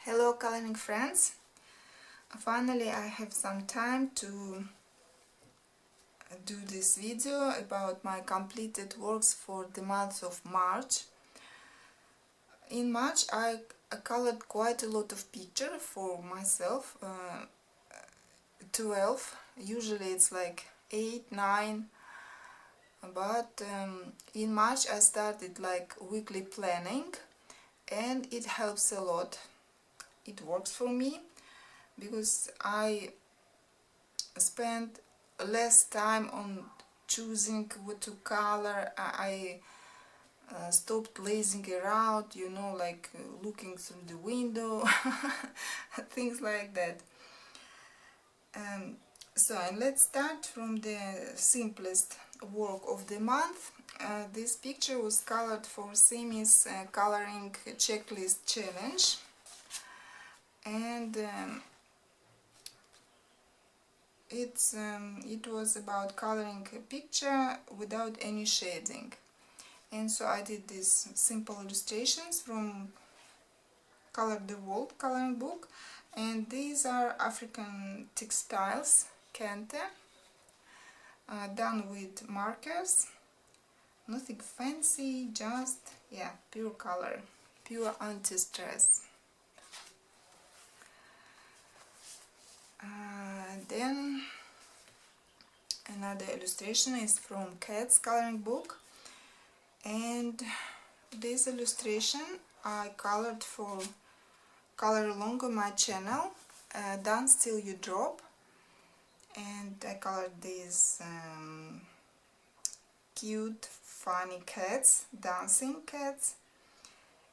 Hello coloring friends, finally I have some time to do this video about my completed works for the month of March. In March I colored quite a lot of pictures for myself, 12, usually it's like 8, 9, but in March I started like weekly planning and it helps a lot. It works for me because I spend less time on choosing what to color. I stopped lazing around, you know, like looking through the window, things like that. And let's start from the simplest work of the month. This picture was colored for Simi's coloring checklist challenge, and it was about coloring a picture without any shading. And so I did these simple illustrations from Color the World coloring book, and these are African textiles, kente, done with markers, nothing fancy, just pure color, pure anti-stress. Then another illustration is from Cat's coloring book, and this illustration I colored for Color Along on my channel, Dance Till You Drop, and I colored these cute funny cats, dancing cats.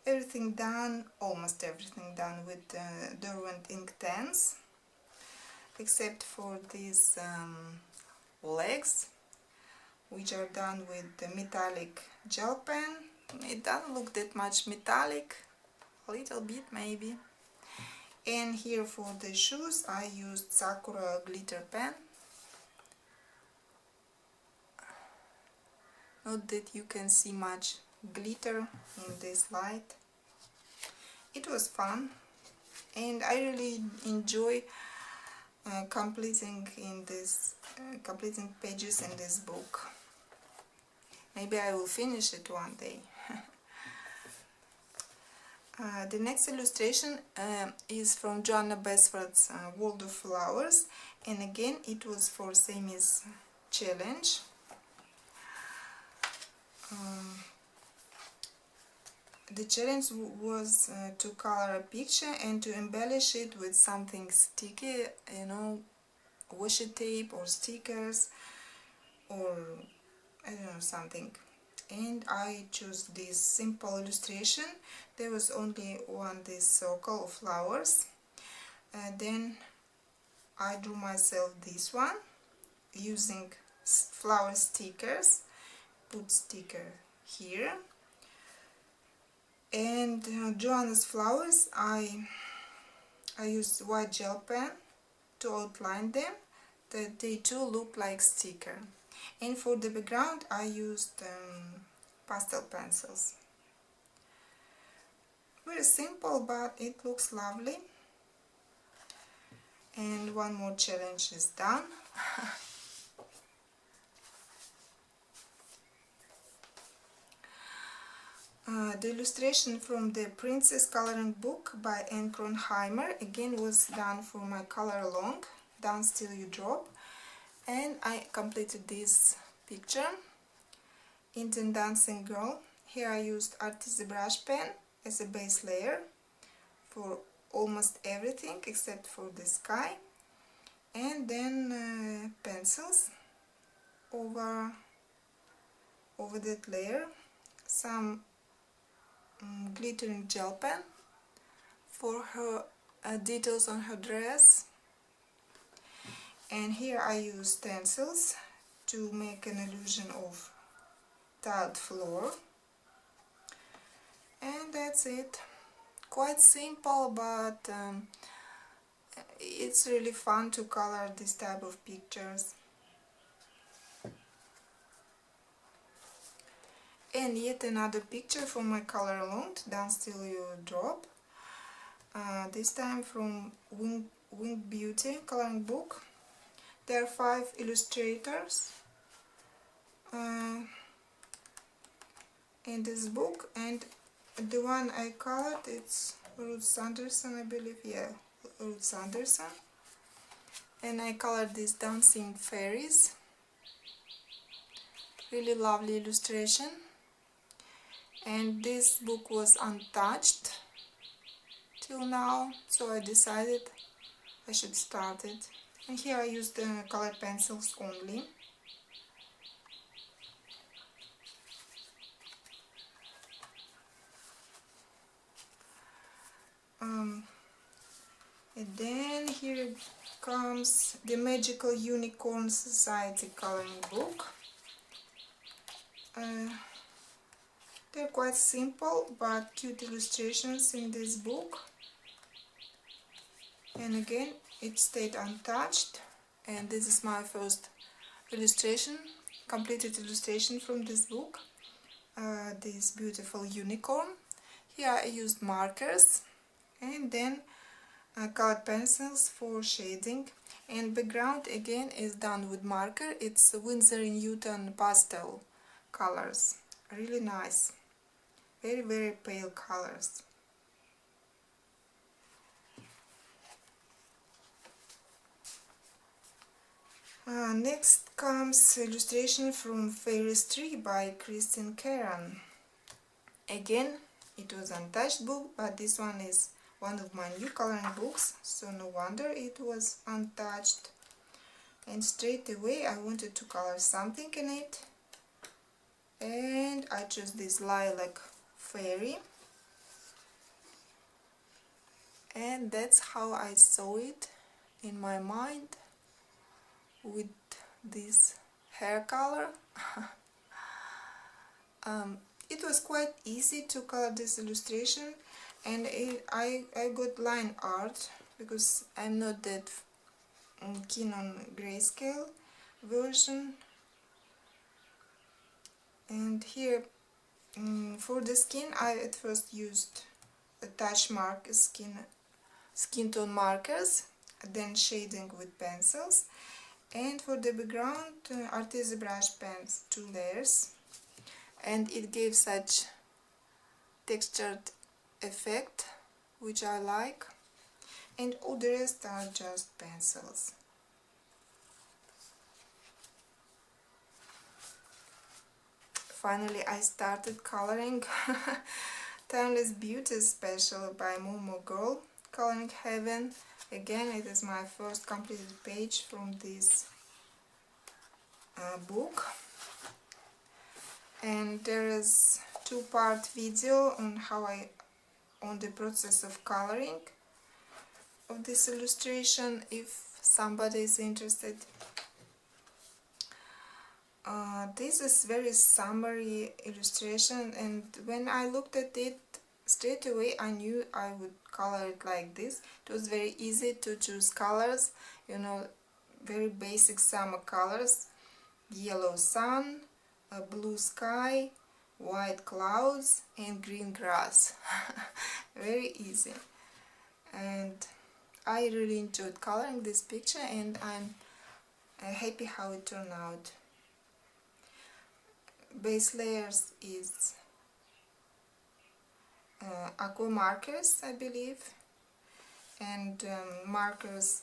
Everything done, almost everything done with Derwent Ink 10s, except for these legs, which are done with the metallic gel pen. It doesn't look that much metallic, a little bit maybe. And here for the shoes I used Sakura glitter pen. Not that you can see much glitter in this light. It was fun, and I really enjoy completing pages in this book. Maybe I will finish it one day. The next illustration is from Johanna Basford's World of Flowers, and again it was for Sami's challenge. The challenge was to color a picture and to embellish it with something sticky, you know, washi tape or stickers or I don't know, something. And I chose this simple illustration. There was only this circle of flowers. Then I drew myself this one using flower stickers. Put sticker here. And Johanna's flowers, I used white gel pen to outline them, that they too look like sticker. And for the background I used pastel pencils. Very simple, but it looks lovely. And one more challenge is done. The illustration from the Princess coloring book by Ann Kronheimer again was done for my Color Along, Dance Till You Drop, and I completed this picture, Indian Dancing Girl. Here I used artist brush pen as a base layer for almost everything except for the sky, and then pencils over that layer, some glittering gel pen for her details on her dress, and here I use stencils to make an illusion of tiled floor, and that's it. Quite simple, but it's really fun to color this type of pictures. And yet another picture from my Color Along, Dance Till You Drop. this time from Wing Beauty coloring book. There are 5 illustrators in this book, and the one I colored, it's Rosanes, I believe, yeah, Rosanes. And I colored this dancing fairies. Really lovely illustration. And this book was untouched till now, so I decided I should start it. And here I used the colored pencils only. And then here comes the Magical Unicorn Society coloring book. They're quite simple but cute illustrations in this book. And again, it stayed untouched. And this is my first illustration, completed illustration from this book. This beautiful unicorn. Here I used markers and then colored pencils for shading, and background again is done with marker. It's Winsor & Newton pastel colors, really nice, very pale colors. Next comes illustration from Fairies 3 by Karron. Again, it was untouched book, but this one is one of my new coloring books, so no wonder it was untouched. And straight away I wanted to color something in it, and I chose this lilac fairy, and that's how I saw it in my mind, with this hair color. It was quite easy to color this illustration, and I got line art because I'm not that keen on grayscale version. And here for the skin I at first used a touch mark skin tone markers, then shading with pencils, and for the background artisan brush pens, 2 layers, and it gave such textured effect which I like, and all the rest are just pencils. Finally I started coloring Timeless Beauties special by Momo Girl, Coloring Heaven. Again, it is my first completed page from this book, and there is 2-part video on the process of coloring of this illustration, if somebody is interested. This is very summary illustration, and when I looked at it straight away I knew I would color it like this. It was very easy to choose colors, you know, very basic summer colors: yellow sun, a blue sky, white clouds and green grass. Very easy, and I really enjoyed coloring this picture, and I'm happy how it turned out. Base layers is aqua markers, I believe, and markers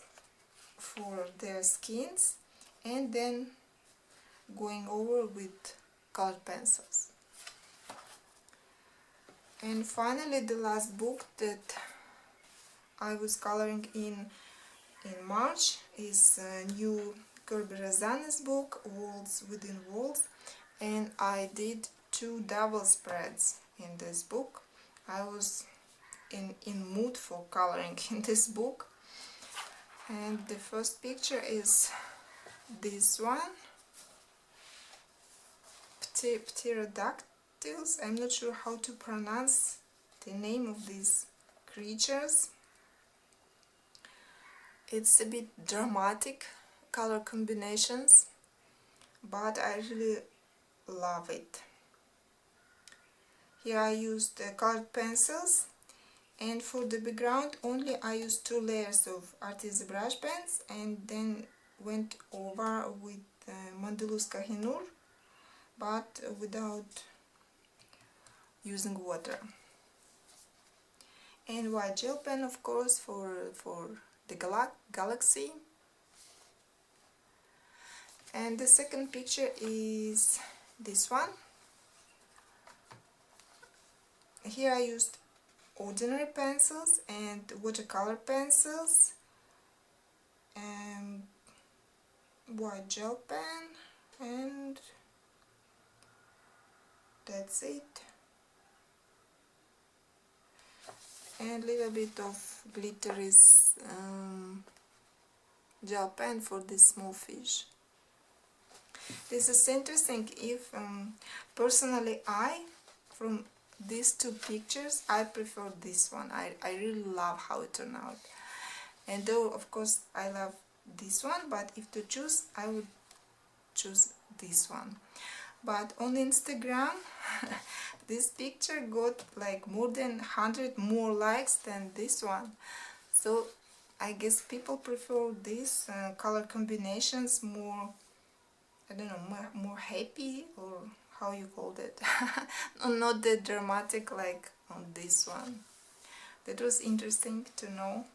for their skins, and then going over with colored pencils. And finally the last book that I was coloring in March is a new Kerby Rosanes book, Walls Within Walls, and I did 2 double spreads in this book. I was in mood for coloring in this book, and the first picture is this one, pterodactyls. I'm not sure how to pronounce the name of these creatures. It's a bit dramatic color combinations, but I really love it. Here I used colored pencils, And for the background only I used 2 layers of artist brush pens and then went over with Mandalus Kohinoor, but without using water. And white gel pen, of course, for the galaxy. And the second picture is this one. Here I used ordinary pencils and watercolor pencils and white gel pen, and that's it. And little bit of glittery gel pen for this small fish. This is interesting. If personally from these 2 pictures, I prefer this one. I really love how it turned out. And though of course I love this one, but if to choose, I would choose this one. But on Instagram this picture got like more than 100 more likes than this one. So I guess people prefer these color combinations more, I don't know, more happy, or how you called it. Not that dramatic like on this one. That was interesting to know.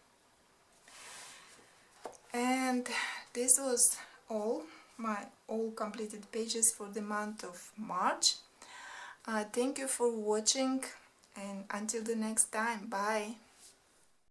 And this was all completed pages for the month of March. Thank you for watching, and until the next time, bye.